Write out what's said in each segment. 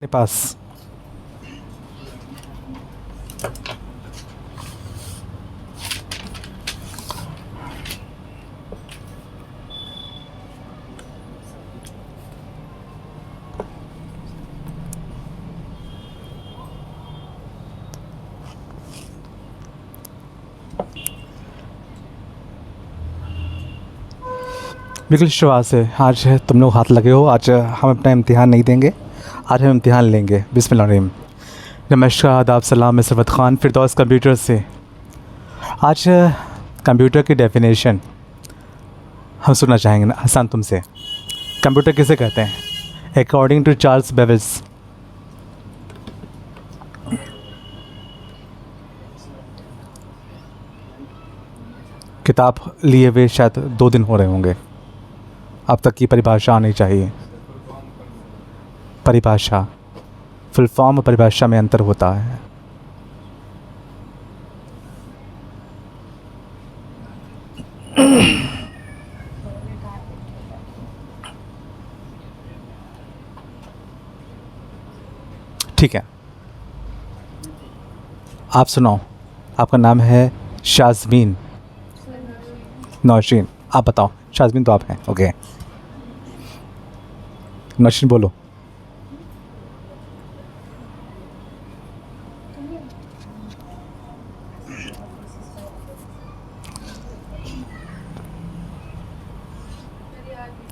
अपने पास। बिल्कुल शुरुआत से आज तुम लोग हाथ लगे हो। आज हम अपना इम्तिहान नहीं देंगे, आज हम इम्तिहान लेंगे। बिस्मिल्लाहिर्रहमानिर्रहीम। नमस्कार, आदाब, सलाम। मैं सरवत ख़ान फ़िरदौस कंप्यूटर से। आज कंप्यूटर की डेफिनेशन हम सुनना चाहेंगे ना हसन तुमसे। कंप्यूटर किसे कहते हैं अकॉर्डिंग टू चार्ल्स बेवेल्स? किताब लिए हुए शायद 2 दिन हो रहे होंगे, अब तक की परिभाषा आनी चाहिए। परिभाषा, फुल फॉर्म और परिभाषा में अंतर होता है। ठीक है, आप सुनाओ। आपका नाम है शाज़मीन नौशीन। आप बताओ। शाज़मीन तो आप हैं, ओके। नौशीन बोलो।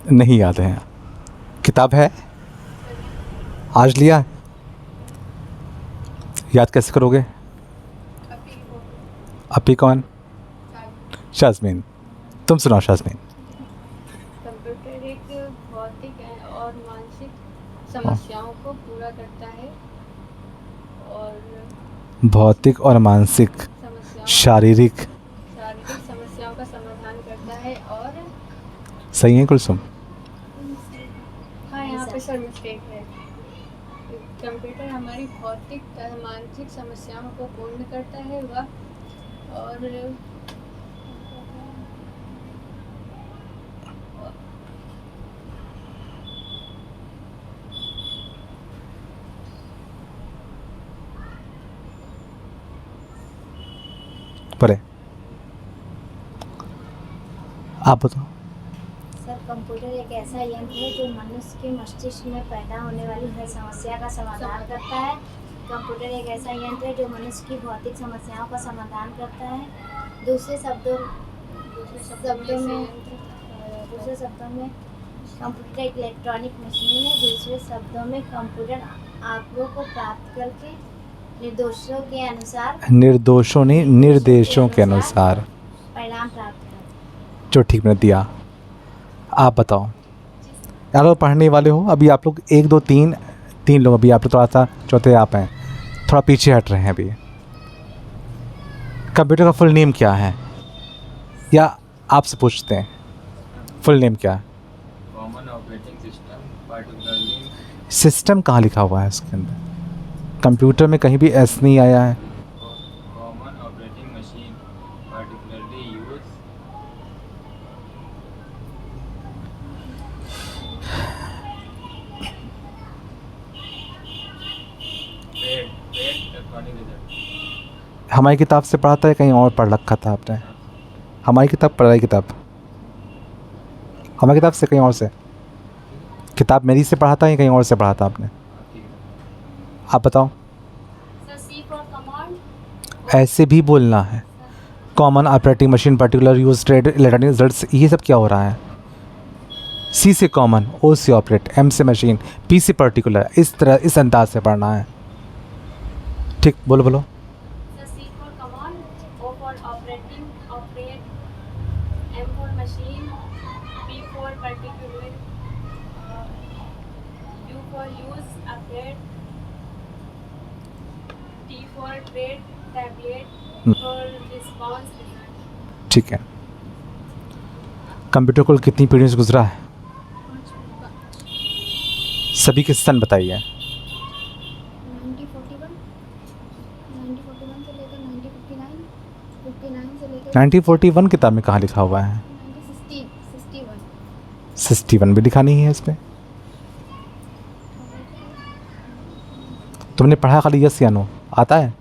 नहीं याद है। किताब है, आज लिया है? याद कैसे करोगे? अपी कौन? शाज़मीन। तुम सुनाओ शाज़मीन। कंप्यूटर एक भौतिक और मानसिक समस्याओं को पूरा करता है और भौतिक और मानसिक, शारीरिक। शारीरिक समस्याओं का समाधान करता है और सही है कुलसुम? हाँ, यहाँ पे सर मिस्टेक है। कंप्यूटर हमारी भौतिक तथा मानसिक समस्याओं को पूर्ण करता है वह और परे आप बताओ। सर, कंप्यूटर एक ऐसा यंत्र है जो मनुष्य के मस्तिष्क में पैदा होने वाली हर समस्या का समाधान करता है। कंप्यूटर एक ऐसा यंत्र है जो मनुष्य की भौतिक समस्याओं का समाधान करता है। दूसरे शब्दों में कंप्यूटर एक इलेक्ट्रॉनिक मशीन है। दूसरे शब्दों में कंप्यूटर आंकड़ों को प्राप्त करके निर्देशों के अनुसार परिणाम प्राप्त करता है। जो ठीक मैंने दिया। आप बताओ। यार लोग पढ़ने वाले हो, अभी आप लोग 1 2 3 लोग, अभी आप लोग थोड़ा सा चौथे आप हैं, थोड़ा पीछे हट रहे हैं अभी। कंप्यूटर का फुल नेम क्या है, या आपसे पूछते हैं फुल नेम क्या है? Common operating system, particularly system कहाँ लिखा हुआ है इसके अंदर? कंप्यूटर में कहीं भी एस नहीं आया है। Common operating machine, particularly use electronic result. हमारी किताब से पढ़ा था या कहीं और पढ़ रखा था आपने? हमारी किताब, पढ़ाई किताब हमारी किताब से, कहीं और से? किताब मेरी से पढ़ा था या कहीं और से पढ़ा था आपने? आप बताओ। ऐसे भी बोलना है। Common operating machine, particular use, trade, electronic results, ये सब क्या हो रहा है? सी से कॉमन, ओ से ऑपरेट, एम से मशीन, पी से पर्टिकुलर, इस तरह इस अंदाज से पढ़ना है। ठीक, बोलो बोलो। ठीक है। कंप्यूटर को कितनी पीढ़ियों से गुजरा है? सभी के सन बताइए। 1941 किताब में कहाँ लिखा हुआ है? 61 भी लिखा नहीं है इस पर। तुमने पढ़ा खाली यस या नो आता है?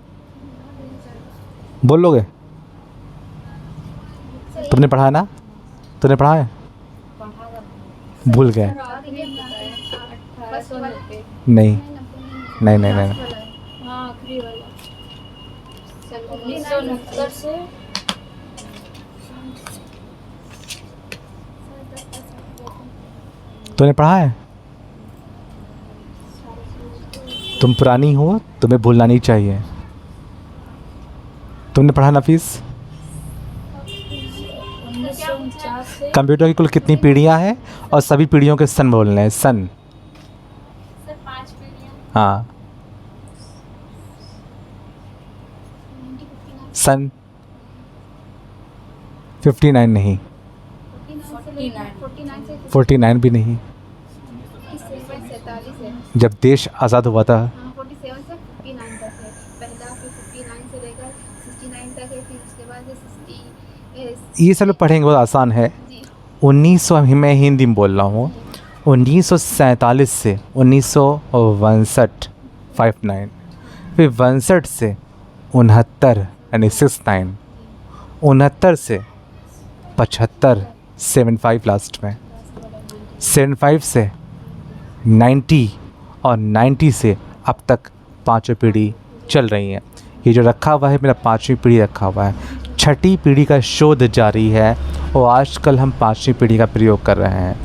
बोल लोगे? तुमने पढ़ा है ना? तुमने पढ़ा है? भूल गए? नहीं नहीं नहीं नहीं हाँ आखिरी वाला 1969 से तुमने पढ़ा है? तुम पुरानी हो, तुम्हें भूलना नहीं चाहिए। तुमने पढ़ा नफीस? 1949 से कंप्यूटर की कुल कितनी पीढ़ियां हैं और सभी पीढ़ियों के सन बोलने हैं, सन। सर 5 पीढ़ियाँ हाँ सन 59 नहीं, 49 भी नहीं। जब देश आज़ाद हुआ था 47 से 59 तक है। पहला फिर 59 से लेकर 69 तक है, फिर उसके बाद 60 ये सब लोग पढ़ेंगे, बहुत आसान है। जी 1900 मैं हिंदी में बोल रहा हूँ। 1947 से 1962 59, फिर 62 से 69 यानी 69, 69 से 75 75 लास्ट में, 75 से 90 और 90 से अब तक पाँचों पीढ़ी चल रही हैं। ये जो रखा हुआ है मेरा पाँचवीं पीढ़ी रखा हुआ है। छठी पीढ़ी का शोध जारी है और आजकल हम पाँचवीं पीढ़ी का प्रयोग कर रहे हैं।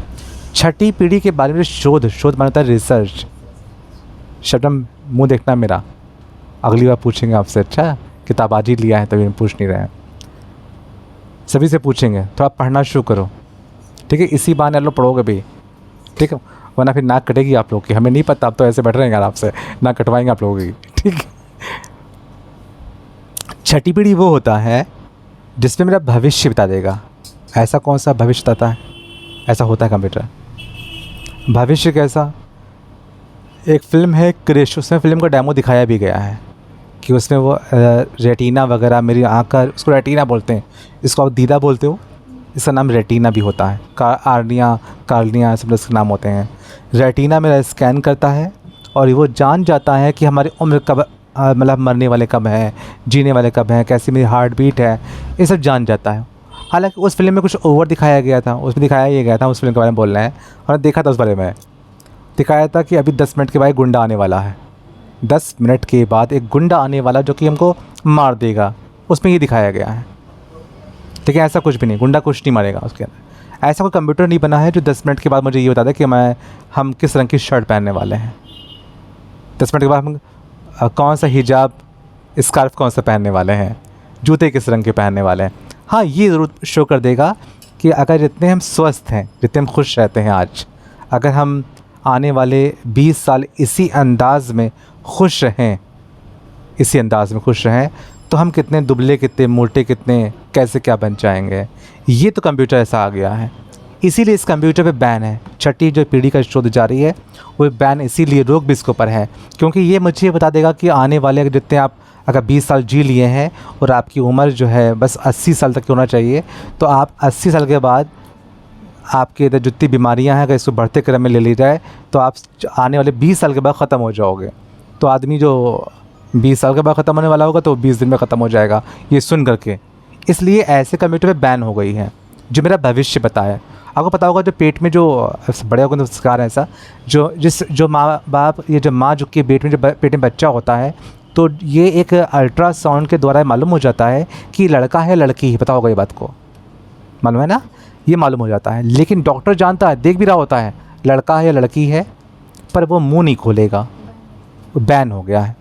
छठी पीढ़ी के बारे में शोध माना होता है रिसर्च। शबनम मुँह देखना मेरा, अगली बार पूछेंगे आपसे। अच्छा किताब आज ही लिया है तभी पूछ नहीं रहे हैं, सभी से पूछेंगे। थोड़ा पढ़ना शुरू करो, ठीक है? इसी बहाने आप लोग पढ़ोगे भी, ठीक है? वरना फिर नाक कटेगी आप लोग की। हमें नहीं पता, आप तो ऐसे बैठ रहे हैं यार, आपसे नाक कटवाएंगे आप लोगों की, ठीक है? छठी पीढ़ी वो होता है जिसमें मेरा भविष्य बता देगा। ऐसा कौन सा भविष्य बताता है? ऐसा होता है कंप्यूटर। भविष्य कैसा? एक फ़िल्म है क्रिश, उसमें फ़िल्म का डेमो दिखाया भी गया है कि उसमें वो रेटिना वगैरह, मेरी आँख का, उसको रेटिना बोलते हैं, इसको आप दीदा बोलते हो, इसका नाम रेटिना भी होता है। कार्निया सब इसके नाम होते हैं। रेटिना मेरा स्कैन करता है और वो जान जाता है कि हमारी उम्र कब, मतलब मरने वाले कब हैं, जीने वाले कब हैं, कैसी मेरी हार्ट बीट है, ये सब जान जाता है। हालांकि उस फिल्म में कुछ ओवर दिखाया गया था, उसमें दिखाया ये गया था, उस फिल्म के बारे में बोल रहे हैं, और देखा था उस बारे में, दिखाया था कि अभी 10 मिनट के बाद गुंडा आने वाला है। 10 मिनट के बाद एक गुंडा आने वाला जो कि हमको मार देगा, उसमें ये दिखाया गया है। ठीक है, ऐसा कुछ भी नहीं, गुंडा कुछ नहीं मारेगा उसके अंदर। ऐसा कोई कंप्यूटर नहीं बना है जो 10 मिनट के बाद मुझे ये बता दे कि हम किस रंग की शर्ट पहनने वाले हैं। 10 मिनट के बाद हम कौन सा हिजाब, स्कार्फ कौन सा पहनने वाले हैं, जूते किस रंग के पहनने वाले हैं। हाँ, ये ज़रूर शो कर देगा कि अगर जितने हम स्वस्थ हैं, जितने हम खुश रहते हैं आज, अगर हम आने वाले 20 साल इसी अंदाज़ में खुश रहें, इसी अंदाज़ में खुश रहें, तो हम कितने दुबले, कितने मोटे, कितने कैसे क्या बन जाएंगे। ये तो कंप्यूटर ऐसा आ गया है, इसीलिए इस कंप्यूटर पे बैन है। छठी जो पीढ़ी का शोध जारी है वो बैन इसीलिए, रोक भी इसके ऊपर है, क्योंकि ये मुझे बता देगा कि आने वाले जितने आप अगर 20 साल जी लिए हैं और आपकी उम्र जो है बस 80 साल तक होना चाहिए, तो आप 80 साल के बाद आपके इधर जितनी बीमारियां हैं अगर इसको बढ़ते क्रम में ले ली जाए तो आप आने वाले 20 साल के बाद ख़त्म हो जाओगे। तो आदमी जो 20 साल के बाद ख़त्म होने वाला होगा तो 20 दिन में ख़त्म हो जाएगा, ये सुन करके। इसलिए ऐसे कंप्यूटर पे बैन हो गई है जो मेरा भविष्य बताया। आपको पता होगा जो पेट में जो बड़े होकर संस्कार है ऐसा, जो माँ बाप, ये जो माँ जो के पेट में, जो पेट में बच्चा होता है, तो ये एक अल्ट्रासाउंड के द्वारा मालूम हो जाता है कि लड़का है लड़की है। पता होगा ये बात को, मालूम है ना, ये मालूम हो जाता है। लेकिन डॉक्टर जानता है, देख भी रहा होता है लड़का है या लड़की है, पर वो मुंह नहीं खोलेगा, बैन हो गया है।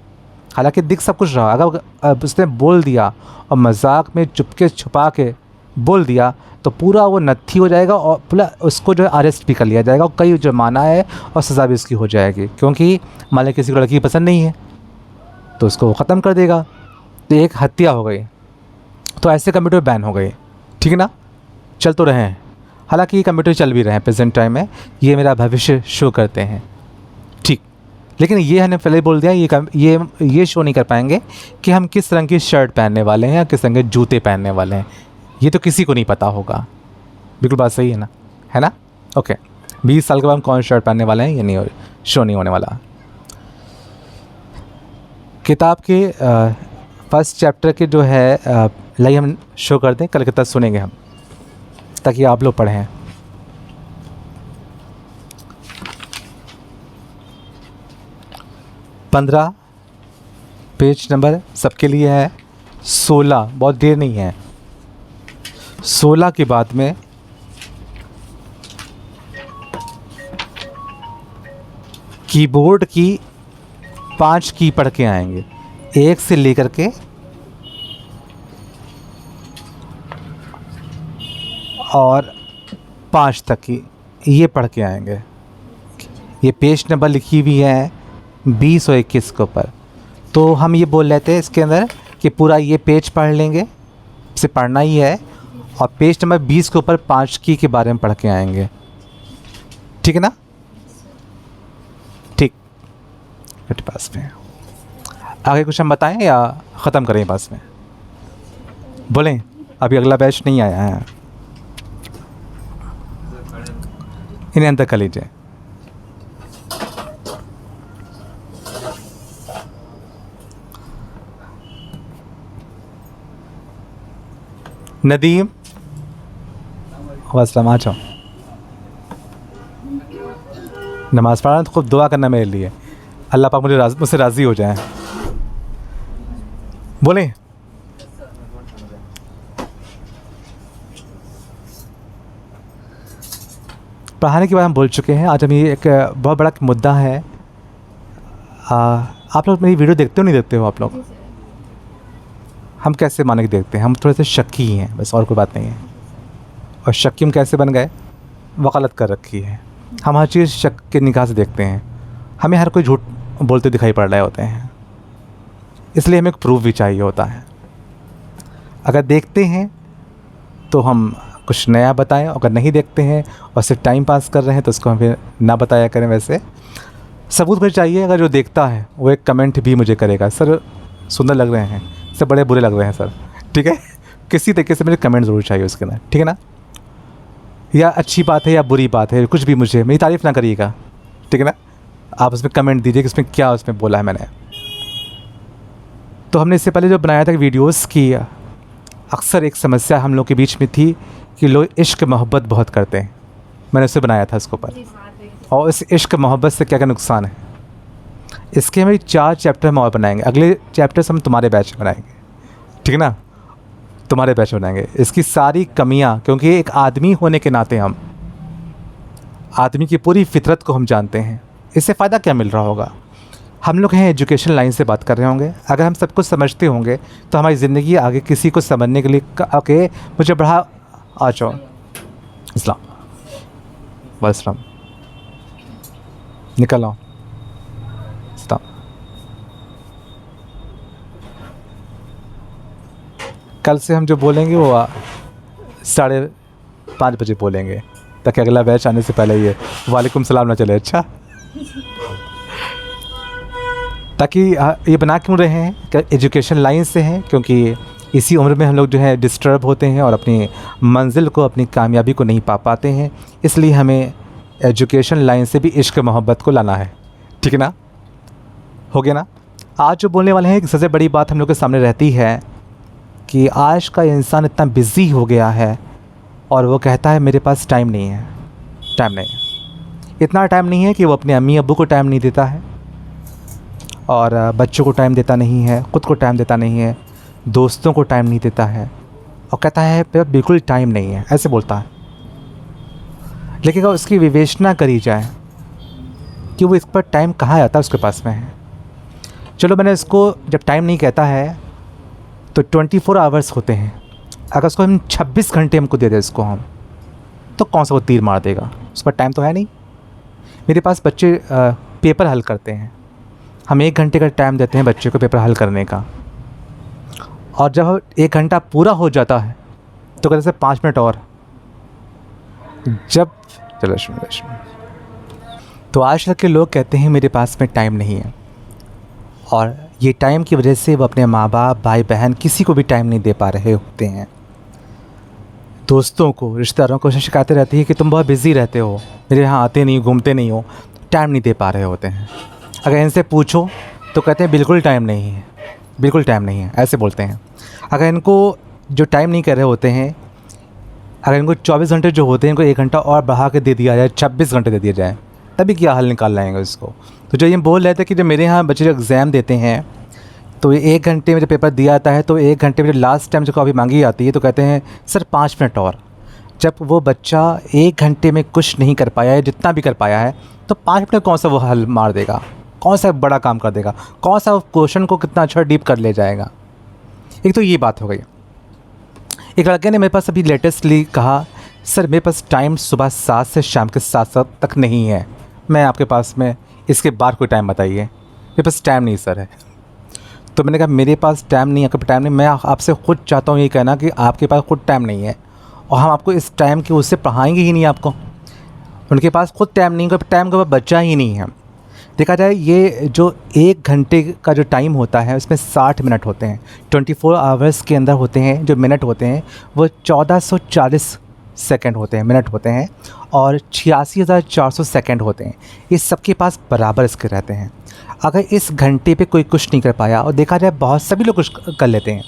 हालांकि दिख सब कुछ रहा, अगर उसने बोल दिया और मजाक में चुपके छुपा के बोल दिया तो पूरा वो नत्थी हो जाएगा और पूरा उसको जो है अरेस्ट भी कर लिया जाएगा और कई जुर्माना है और सज़ा भी उसकी हो जाएगी, क्योंकि मान लीजिए किसी को लड़की पसंद नहीं है तो उसको ख़त्म कर देगा, तो एक हत्या हो गई। तो ऐसे कंप्यूटर बैन हो गए, ठीक है ना। चल तो रहे हैं, हालांकि ये कंप्यूटर चल भी रहे हैं प्रेजेंट टाइम में, ये मेरा भविष्य शो करते हैं, ठीक। लेकिन ये हमने पहले बोल दिया, ये शो नहीं कर पाएंगे कि हम किस रंग की शर्ट पहनने वाले हैं या किस रंग के जूते पहनने वाले हैं। ये तो किसी को नहीं पता होगा। बिल्कुल बात सही है ना। ओके, 20 साल के बाद हम कौन शर्ट पहनने वाले हैं ये नहीं शो नहीं होने वाला। किताब के फर्स्ट चैप्टर के जो है लाइए हम शो कर दें, कल कितना सुनेंगे हम, ताकि आप लोग पढ़ें। पंद्रह पेज नंबर सबके लिए है। 16, बहुत देर नहीं है। 16 के बाद में कीबोर्ड की 5 की पढ़ के आएंगे, 1 से लेकर के और 5 तक की ये पढ़ के आएंगे। ये पेज नंबर लिखी हुई है 20 और 21 के ऊपर। तो हम ये बोल रहे थे इसके अंदर कि पूरा ये पेज पढ़ लेंगे, इसे पढ़ना ही है, और पेज नंबर 20 के ऊपर 5 की के बारे में पढ़ के आएंगे। ठीक है ना? ठीक, मेरे पास में आगे कुछ हम बताएं या ख़त्म करें पास में? बोलें, अभी अगला बैच नहीं आया है, इन्हें अंदर कर लीजिए। नदीम, वास्सलाम, आ जाओ। नमाज़ पढ़ना तो खूब दुआ करना मेरे लिए, अल्लाह पाक मुझसे राज़ी हो जाए। बोलें, पढ़ाने के बाद हम बोल चुके हैं। आज हम ये एक बहुत बड़ा मुद्दा है। आप लोग मेरी वीडियो देखते हो नहीं देखते हो आप लोग? हम कैसे माने कि देखते हैं? हम थोड़े से शक्की हैं, बस, और कोई बात नहीं है। और शक्की हम कैसे बन गए? वकालत कर रखी है। हम हर चीज़ शक के निगाह से देखते हैं। हमें हर कोई झूठ बोलते दिखाई पड़ रहे होते हैं, इसलिए हमें एक प्रूफ भी चाहिए होता है। अगर देखते हैं तो हम कुछ नया बताएं, अगर नहीं देखते हैं और सिर्फ टाइम पास कर रहे हैं तो उसको हम फिर ना बताया करें। वैसे सबूत मुझे चाहिए। अगर जो देखता है वो एक कमेंट भी मुझे करेगा, सर सुंदर लग रहे हैं, सर बड़े बुरे लग रहे हैं सर, ठीक है? किसी तरीके से मुझे कमेंट ज़रूर चाहिए उसके अंदर, ठीक है ना? या अच्छी बात है या बुरी बात है, कुछ भी, मुझे मेरी तारीफ़ ना करिएगा, ठीक है ना? आप उसमें कमेंट दीजिए कि उसमें क्या उसमें बोला है मैंने। तो हमने इससे पहले जो बनाया था वीडियोस की, अक्सर एक समस्या हम लोग के बीच में थी कि लोग इश्क मोहब्बत बहुत करते हैं। मैंने उससे बनाया था इसके ऊपर, और इस इश्क मोहब्बत से क्या क्या नुकसान है। इसके हमें 4 चैप्टर हम और बनाएंगे। अगले चैप्टर्स हम तुम्हारे बैच में बनाएंगे, ठीक है ना? तुम्हारे बैच में बनाएंगे इसकी सारी कमियां, क्योंकि एक आदमी होने के नाते हम आदमी की पूरी फितरत को हम जानते हैं। इससे फ़ायदा क्या मिल रहा होगा? हम लोग हैं एजुकेशन लाइन से बात कर रहे होंगे। अगर हम सब कुछ समझते होंगे तो हमारी ज़िंदगी आगे किसी को समझने के लिए ओके मुझे बढ़ा आ जाओ। इस्लाम वालेकुम, निकल आओ। इस्लाम, कल से हम जो बोलेंगे वो 5:30 बजे बोलेंगे, ताकि अगला बैच आने से पहले ये वालेकुम सलाम ना चले। अच्छा, ताकि ये बना क्यों रहे हैं कि एजुकेशन लाइन से हैं, क्योंकि इसी उम्र में हम लोग जो है डिस्टर्ब होते हैं और अपनी मंजिल को, अपनी कामयाबी को नहीं पा पाते हैं। इसलिए हमें एजुकेशन लाइन से भी इश्क मोहब्बत को लाना है, ठीक है ना? हो गया ना? आज जो बोलने वाले हैं, एक सबसे बड़ी बात हम लोग के सामने रहती है कि आज का इंसान इतना बिज़ी हो गया है और वो कहता है मेरे पास टाइम नहीं है। टाइम नहीं है, इतना टाइम नहीं है कि वो अपने अम्मी अब्बू को टाइम नहीं देता है, और बच्चों को टाइम देता नहीं है, ख़ुद को टाइम देता नहीं है, दोस्तों को टाइम नहीं देता है, और कहता है बिल्कुल टाइम नहीं है, ऐसे बोलता है। लेकिन अगर उसकी विवेचना करी जाए कि वो इस पर टाइम कहाँ आता है, उसके पास में है। चलो, मैंने इसको जब टाइम नहीं कहता है तो 24 आवर्स होते हैं। अगर उसको हम 26 घंटे हमको दे दें इसको हम, तो कौन सा वो तीर मार देगा? उस पर टाइम तो है नहीं। मेरे पास बच्चे पेपर हल करते हैं, हम 1 घंटे का टाइम देते हैं बच्चे को पेपर हल करने का, और जब 1 घंटा पूरा हो जाता है तो कहते हैं 5 मिनट और। जब चलो तो आज तक के लोग कहते हैं मेरे पास में टाइम नहीं है, और ये टाइम की वजह से वो अपने माँ बाप, भाई बहन, किसी को भी टाइम नहीं दे पा रहे होते हैं। दोस्तों को, रिश्तेदारों को शिकायतें रहती है कि तुम बहुत बिज़ी रहते हो, मेरे यहाँ आते नहीं, घूमते नहीं हो, टाइम नहीं दे पा रहे होते हैं। अगर इनसे पूछो तो कहते हैं बिल्कुल टाइम नहीं है, बिल्कुल टाइम नहीं है, ऐसे बोलते हैं। अगर इनको जो टाइम नहीं कह रहे होते हैं, अगर इनको 24 घंटे जो होते हैं इनको 1 घंटा और बढ़ा के दे दिया जाए, 26 घंटे दे दिया जाए, तभी क्या हल निकाल लाएंगे इसको। तो जो ये बोल रहे थे कि जब मेरे यहाँ बच्चे जो एग्ज़ाम देते हैं तो ये 1 घंटे में जब पेपर दिया जाता है तो 1 घंटे में जो लास्ट टाइम जो कॉपी मांगी जाती है तो कहते हैं सर 5 मिनट और। जब वो बच्चा 1 घंटे में कुछ नहीं कर पाया है, जितना भी कर पाया है, तो 5 मिनट में कौन सा वो हल मार देगा, कौन सा बड़ा काम कर देगा, कौन सा क्वेश्चन को कितना अच्छा डीप कर ले जाएगा। एक तो ये बात हो गई। एक लड़के ने मेरे पास अभी लेटेस्टली कहा सर मेरे पास टाइम सुबह 7 से शाम के 7 तक नहीं है, मैं आपके पास में इसके बाद कोई टाइम बताइए, मेरे पास टाइम नहीं सर है। तो मैंने कहा मेरे पास टाइम नहीं है, आपके पास टाइम नहीं, मैं आपसे खुद चाहता हूँ ये कहना कि आपके पास खुद टाइम नहीं है और हम आपको इस टाइम के उससे पढ़ाएंगे ही नहीं आपको। उनके पास खुद टाइम नहीं, टाइम का बच्चा ही नहीं है। देखा जाए ये जो 1 घंटे का जो टाइम होता है उसमें 60 मिनट होते हैं, 24 आवर्स के अंदर होते हैं जो मिनट होते हैं वो 1440 सेकंड होते हैं, मिनट होते हैं, और 86,400 सेकंड होते हैं। ये सबके पास बराबर इसके रहते हैं। अगर इस घंटे पे कोई कुछ नहीं कर पाया, और देखा जाए बहुत सभी लोग कुछ कर लेते हैं।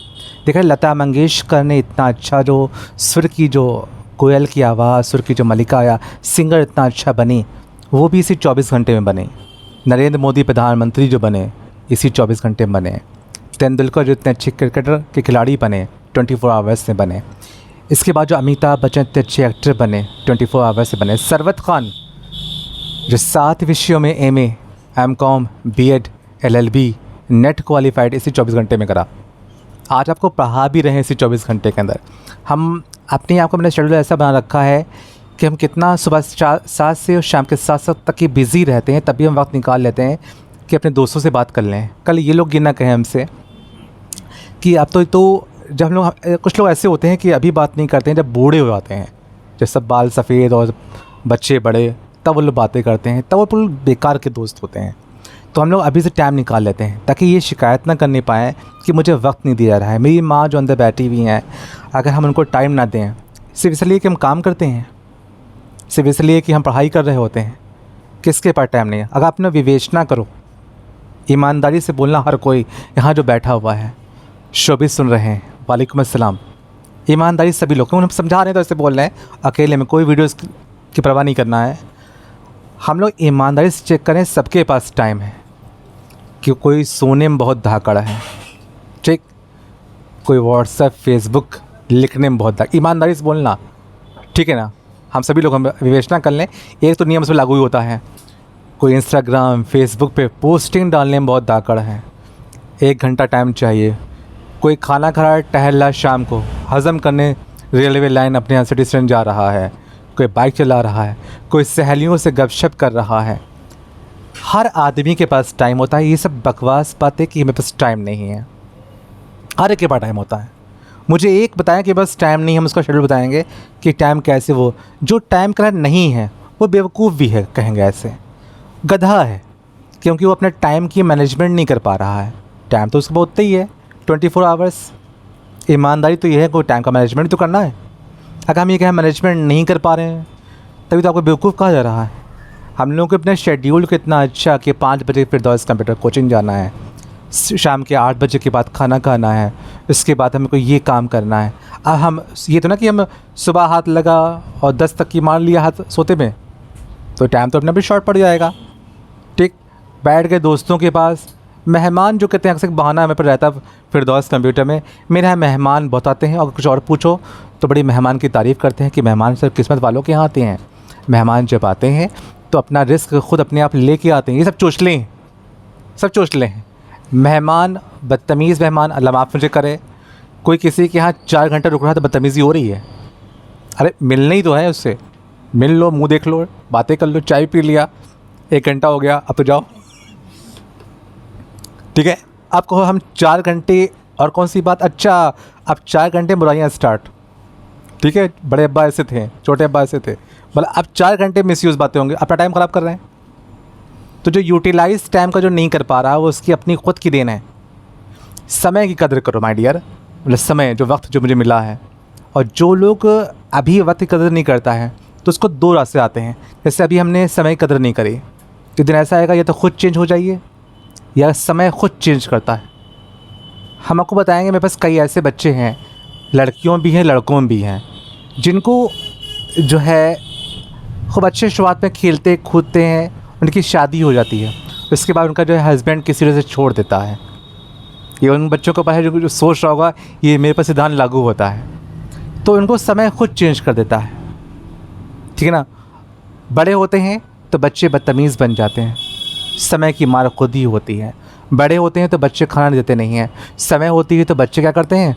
देखा जाए लता मंगेशकर ने इतना अच्छा जो सुर की जो कोयल की आवाज़, सुर की जो मलिका या सिंगर इतना अच्छा बनी, वो भी इसी 24 घंटे में बने। नरेंद्र मोदी प्रधानमंत्री जो बने इसी 24 घंटे में बने। तेंदुलकर जो इतने अच्छे क्रिकेटर के खिलाड़ी बने 24 आवर्स में बने। इसके बाद जो अमिताभ बच्चन इतने अच्छे एक्टर बने 24 आवर्स से बने। सरवत खान जो 7 विषयों में MA, MCOM, B.Ed, LLB, net qualified इसी 24 घंटे में करा। आज आपको पढ़ा भी रहे हैं इसी 24 घंटे के अंदर। हम अपने आप को मैंने शेड्यूल ऐसा बना रखा है कि हम कितना सुबह 7 से और शाम के 7 तक ही बिज़ी रहते हैं, तभी हम वक्त निकाल लेते हैं कि अपने दोस्तों से बात कर लें। कल ये लोग ये ना कहें हमसे कि अब तो जब हम लोग, कुछ लोग ऐसे होते हैं कि अभी बात नहीं करते हैं, जब बूढ़े हो जाते हैं, जब सब बाल सफ़ेद और बच्चे बड़े, तब वो लोग बातें करते हैं, तब वो बिल्कुल बेकार के दोस्त होते हैं। तो हम लोग अभी से टाइम निकाल लेते हैं ताकि ये शिकायत ना करने पाएँ कि मुझे वक्त नहीं दिया जा रहा है। मेरी माँ जो अंदर बैठी हुई हैं, अगर हम उनको टाइम ना दें सिर्फ इसलिए कि हम काम करते हैं, सिर्फ इसलिए कि हम पढ़ाई कर रहे होते हैं, किसके पास टाइम नहीं है। अगर आप ना विवेचना करो, ईमानदारी से बोलना, हर कोई यहाँ जो बैठा हुआ है शोभित सुन रहे हैं, वालेकुम अस्सलाम, ईमानदारी सभी लोग, हम समझा रहे हैं तो ऐसे बोल रहे हैं, अकेले में कोई वीडियोस की परवाह नहीं करना है। हम लोग ईमानदारी से चेक करें, सबके पास टाइम है कि कोई सोने में बहुत धाकड़ है, ठीक, कोई व्हाट्सएप फेसबुक लिखने में बहुत धाकड़, ईमानदारी से बोलना, ठीक है ना। हम सभी लोग हम विवेचना कर लें। एक तो नियम इसमें लागू ही होता है, कोई इंस्टाग्राम फेसबुक पे पोस्टिंग डालने में बहुत धाकड़ है, 1 घंटा टाइम चाहिए। कोई खाना खा रहा है, टहल रहा है, शाम को हज़म करने रेलवे लाइन अपने यहाँ सिटी स्टैंड जा रहा है, कोई बाइक चला रहा है, कोई सहेलियों से गपशप कर रहा है। हर आदमी के पास टाइम होता है। ये सब बकवास बातें कि मेरे पास टाइम नहीं है, हर एक के पास टाइम होता है। मुझे एक बताएं कि बस टाइम नहीं, हम उसका शेड्यूल बताएंगे कि टाइम कैसे। वो जो टाइम का नहीं है वो बेवकूफ़ भी है, कहेंगे ऐसे, गधा है, क्योंकि वो अपने टाइम की मैनेजमेंट नहीं कर पा रहा है। टाइम तो उसका बहुत ही है 24 आवर्स। ईमानदारी तो ये है कोई टाइम का मैनेजमेंट तो करना है। अगर हम ये कहें मैनेजमेंट नहीं कर पा रहे हैं तभी तो आपको बेवकूफ़ कहा जा रहा है। हम लोगों को अपने शेड्यूल को इतना अच्छा कि 5 बजे फिरदौस कंप्यूटर कोचिंग जाना है, शाम के 8 बजे के बाद खाना खाना है, उसके बाद हमको ये काम करना है। अब हम ये तो ना कि हम सुबह हाथ लगा और 10 तक की मार लिया हाथ सोते में, तो टाइम तो अपने भी शॉर्ट पड़ जाएगा। ठीक, बैठ गए दोस्तों के पास, मेहमान जो कहते हैं अक्सर बहाना हमें पर रहता है फिरदौस कंप्यूटर में, मेरे यहाँ मेहमान बहुत आते हैं, और कुछ और पूछो तो बड़ी मेहमान की तारीफ़ करते हैं कि मेहमान सिर्फ किस्मत वालों के यहाँ आते हैं। मेहमान जब आते हैं तो अपना रिस्क खुद अपने आप लेके आते हैं। ये सब चोचले हैं, सब चोचले हैं। मेहमान, बदतमीज़ मेहमान, अल्लाह माफ़ मुझे करे, कोई किसी के यहाँ 4 घंटे रुक रहा है तो बदतमीज़ी हो रही है। अरे मिलना ही तो है उससे, मिल लो, मुंह देख लो, बातें कर लो, चाय पी लिया, 1 घंटा हो गया, अब तो जाओ। ठीक है, आप कहो हम 4 घंटे और कौन सी बात, अच्छा अब 4 घंटे बुराइयाँ स्टार्ट। ठीक है, बड़े अब्बा ऐसे थे, छोटे अब्बा ऐसे थे, मतलब अब 4 घंटे मिसयूज़ बातें होंगे, अपना टाइम ख़राब कर रहे हैं। तो जो यूटिलाइज टाइम का जो नहीं कर पा रहा वो उसकी अपनी खुद की देन है। समय की कदर करो माय डियर, मतलब समय, जो वक्त जो मुझे मिला है। और जो लोग अभी वक्त की कदर नहीं करता है तो उसको 2 रास्ते आते हैं। जैसे अभी हमने समय की कदर नहीं करी, तो दिन ऐसा आएगा या तो खुद चेंज हो जाइए या समय खुद चेंज करता है। हम आपको बताएंगे मेरे पास कई ऐसे बच्चे हैं, लड़कियों भी हैं लड़कों में भी हैं, जिनको जो है खूब अच्छे शुरुआत में खेलते कूदते हैं, उनकी शादी हो जाती है, उसके बाद उनका जो है हस्बैंड किसी वजह से छोड़ देता है। ये उन बच्चों को पता है जो सोच रहा होगा ये मेरे पर सिद्धांत लागू होता है, तो उनको समय खुद चेंज कर देता है, ठीक है ना। बड़े होते हैं तो बच्चे बदतमीज़ बन जाते हैं, समय की मार खुद ही होती है। बड़े होते हैं तो बच्चे खाना देते नहीं हैं, समय होती है तो बच्चे क्या करते हैं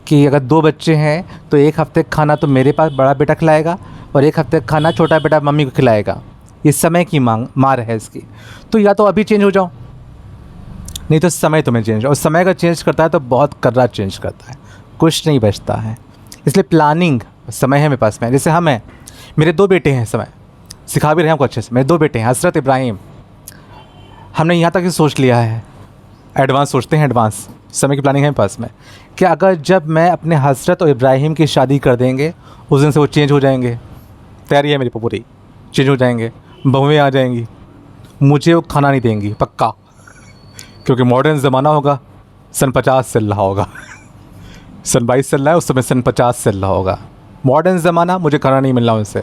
कि अगर 2 बच्चे हैं तो एक हफ्ते खाना तो मेरे पास बड़ा बेटा खिलाएगा और एक हफ्ते खाना छोटा बेटा मम्मी को खिलाएगा। ये समय की मार है इसकी। तो या तो अभी चेंज हो जाओ, नहीं तो समय तुम्हें चेंज, और समय का चेंज करता है तो बहुत कर्रा चेंज करता है, कुछ नहीं बचता है। इसलिए प्लानिंग समय है मेरे पास में। जैसे हम हैं, मेरे 2 बेटे हैं, समय सिखा भी रहे हैं हमको अच्छे से। मेरे 2 बेटे हैं, हसरत इब्राहिम। हमने यहाँ तक ही सोच लिया है, एडवांस सोचते हैं, एडवांस समय की प्लानिंग है मेरे पास में, कि अगर जब मैं अपने हसरत और इब्राहिम की शादी कर देंगे उस दिन से वो चेंज हो जाएंगे। तैयारी है मेरी पूरी, चेंज हो जाएंगे, बहुएँ आ जाएंगी, मुझे वो खाना नहीं देंगी पक्का, क्योंकि मॉडर्न ज़माना होगा, सन 50 चल रहा होगा सन 22 चल रहा है, उस समय सन 50 चल रहा होगा। मॉडर्न ज़माना, मुझे खाना नहीं मिल रहा उनसे,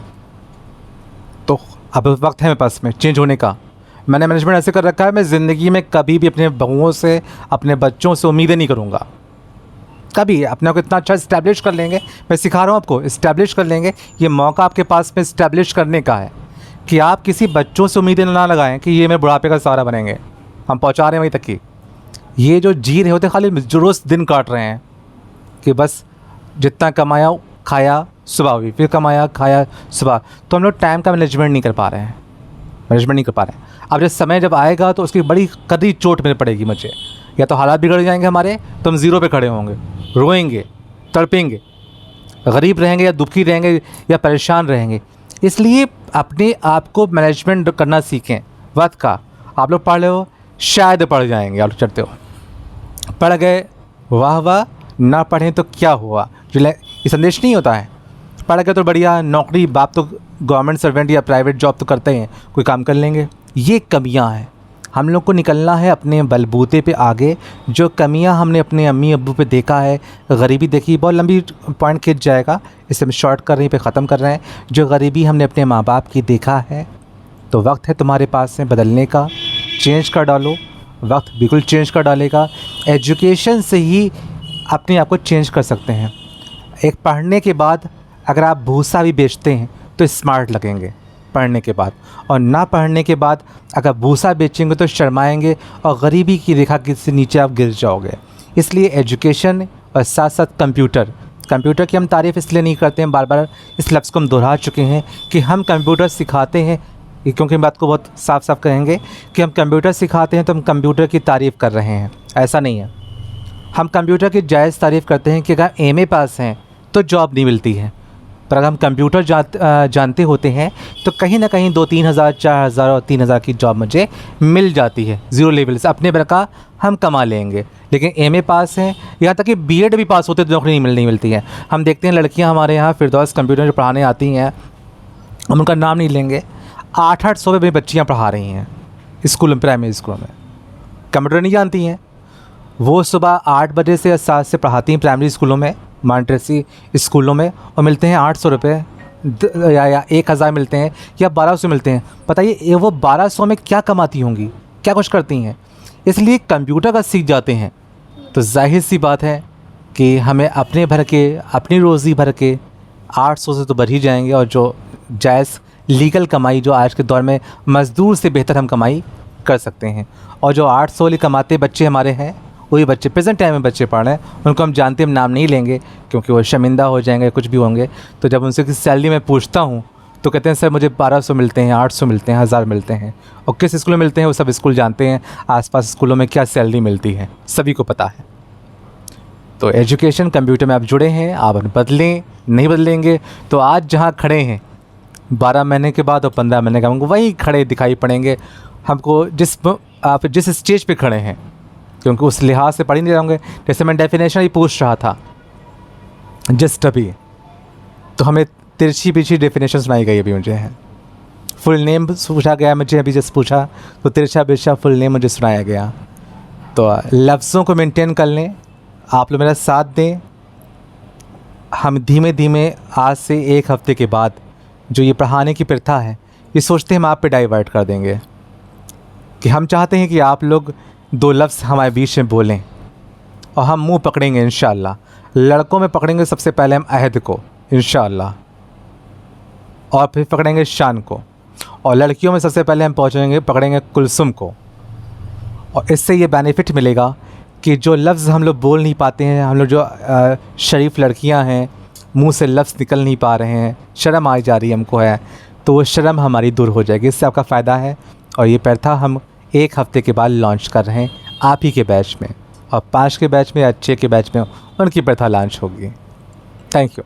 तो अब वक्त है मेरे पास में चेंज होने का। मैंने मैनेजमेंट ऐसे कर रखा है, मैं ज़िंदगी में कभी भी अपने बहुओं से, अपने बच्चों से उम्मीदें नहीं करूँगा। कभी अपने को इतना अच्छा इस्टेब्लिश कर लेंगे, मैं सिखा रहा हूँ आपको, इस्टेब्लिश कर लेंगे। ये मौका आपके पास में इस्टेब्लिश करने का है कि आप किसी बच्चों से उम्मीदें ना लगाएं कि ये मेरे बुढ़ापे का सहारा बनेंगे। हम पहुँचा रहे हैं वहीं तक की। ये जो जी रहे होते खाली जो रोज़ दिन काट रहे हैं कि बस जितना कमाया खाया सुबह हुई, फिर कमाया खाया सुबह, तो हम लोग टाइम का मैनेजमेंट नहीं कर पा रहे हैं। अब जब समय जब आएगा तो उसकी बड़ी कड़ी चोट मिल पड़ेगी मुझे, या तो हालात बिगड़ जाएंगे हमारे, तो हम ज़ीरो पे खड़े होंगे, रोएंगे, तड़पेंगे, गरीब रहेंगे या दुखी रहेंगे या परेशान रहेंगे। इसलिए अपने आप को मैनेजमेंट करना सीखें वक्त का। आप लोग पढ़ रहे हो, शायद पढ़ जाएंगे, आप लोग चढ़ते हो, पढ़ गए वाह वाह, ना पढ़ें तो क्या हुआ, जो ये संदेश नहीं होता है। पढ़ गए तो बढ़िया नौकरी, बाप तो गवर्नमेंट सर्वेंट या प्राइवेट जॉब तो करते हैं, कोई काम कर लेंगे। ये कमियां हैं, हम लोग को निकलना है अपने बलबूते पे आगे। जो कमियां हमने अपने अम्मी अब्बू पे देखा है, गरीबी देखी, बहुत लंबी पॉइंट खिंच जाएगा, इसे हम शॉर्ट कर रहे हैं, पे ख़त्म कर रहे हैं। जो गरीबी हमने अपने माँ बाप की देखा है, तो वक्त है तुम्हारे पास में बदलने का, चेंज कर डालो। वक्त बिल्कुल चेंज कर डालेगा। एजुकेशन से ही अपने आप को चेंज कर सकते हैं। एक पढ़ने के बाद अगर आप भूसा भी बेचते हैं तो स्मार्ट लगेंगे पढ़ने के बाद, और ना पढ़ने के बाद अगर भूसा बेचेंगे तो शर्माएंगे और गरीबी की रेखा से नीचे आप गिर जाओगे। इसलिए एजुकेशन और साथ साथ कंप्यूटर की हम तारीफ़ इसलिए नहीं करते हैं, बार बार इस लफ्ज़ को हम दोहरा चुके हैं कि हम कंप्यूटर सिखाते हैं, क्योंकि बात को बहुत साफ साफ कहेंगे कि हम कंप्यूटर सिखाते हैं तो हम कंप्यूटर की तारीफ़ कर रहे हैं, ऐसा नहीं है। हम कंप्यूटर की जायज़ तारीफ़ करते हैं कि अगर एमए पास हैं तो जॉब नहीं मिलती है, पर अगर हम कंप्यूटर जानते होते हैं तो कहीं ना कहीं 2-3 हज़ार 4 हज़ार और 3 हज़ार की जॉब मुझे मिल जाती है। ज़ीरो लेवल से अपने भर का हम कमा लेंगे। लेकिन एमए पास हैं, यहाँ तक कि बीएड भी पास होते तो नौकरी नहीं मिलती है। हम देखते हैं लड़कियाँ हमारे यहाँ फिरदौस कंप्यूटर जो पढ़ाने आती हैं, हम उनका नाम नहीं लेंगे, 800 में बच्चियाँ पढ़ा रही हैं स्कूल में, प्राइमरी स्कूल में। कंप्यूटर नहीं जानती हैं, वो सुबह 8 बजे से या 7 से पढ़ाती हैं प्राइमरी स्कूलों में, मॉन्टेसरी स्कूलों में, और मिलते हैं 800 रुपये या 1000 मिलते हैं या 1200 मिलते हैं। बताइए वो 1200 में क्या कमाती होंगी, क्या कुछ करती हैं। इसलिए कंप्यूटर का सीख जाते हैं तो जाहिर सी बात है कि हमें अपने भर के, अपनी रोज़ी भर के 800 से तो बढ़ ही जाएंगे। और जो जायज़ लीगल कमाई, जो आज के दौर में मज़दूर से बेहतर हम कमाई कर सकते हैं, और जो 800 वाली कमाते बच्चे हमारे हैं, वही बच्चे प्रेजेंट टाइम में बच्चे पढ़ रहे हैं, उनको हम जानते हम नाम नहीं लेंगे क्योंकि वो शर्मिंदा हो जाएंगे, कुछ भी होंगे। तो जब उनसे किस सैलरी में पूछता हूँ तो कहते हैं सर मुझे 1200 मिलते हैं, 800 मिलते हैं, 1000 मिलते हैं। और किस स्कूल में मिलते हैं वो सब स्कूल जानते हैं, आसपास स्कूलों में क्या सैलरी मिलती है सभी को पता है। तो एजुकेशन कंप्यूटर में आप जुड़े हैं, आप बदलें, नहीं बदलेंगे तो आज जहाँ खड़े हैं 12 महीने के बाद और 15 महीने के बाद वही खड़े दिखाई पड़ेंगे हमको, आप जिस स्टेज पे खड़े हैं, क्योंकि उस लिहाज से पढ़ ही नहीं रहोगे। जैसे मैं डेफिनेशन ही पूछ रहा था जस्ट अभी, तो हमें तिरछी पीछी डेफिनेशन सुनाई गई अभी मुझे है। फुल नेम पूछा गया मुझे, अभी जस्ट पूछा तो तिरछा बिरछा फुल नेम मुझे सुनाया गया। तो लफ्ज़ों को मेंटेन कर लें, आप लोग मेरा साथ दें। हम धीमे धीमे आज से 1 हफ़्ते के बाद जो ये पढ़ाने की प्रथा है, ये सोचते हैं हम आप पे डाइवर्ट कर देंगे, कि हम चाहते हैं कि आप लोग 2 लफ्ज़ हमारे बीच में बोलें और हम मुंह पकड़ेंगे इंशाअल्लाह। लड़कों में पकड़ेंगे सबसे पहले हम अहद को इंशाअल्लाह, और फिर पकड़ेंगे शान को, और लड़कियों में सबसे पहले हम पकड़ेंगे कुलसुम को। और इससे ये बेनिफिट मिलेगा कि जो लफ्ज़ हम लोग बोल नहीं पाते हैं, हम लोग जो शरीफ लड़कियां हैं, मुंह से लफ्ज़ निकल नहीं पा रहे हैं, शर्म आ जा रही हमको है, तो वो शर्म हमारी दूर हो जाएगी। इससे आपका फ़ायदा है। और ये प्रथा हम 1 हफ़्ते के बाद लॉन्च कर रहे हैं आप ही के बैच में, और 5 के बैच में या 6 के बैच में उनकी प्रथा लॉन्च होगी। Thank you.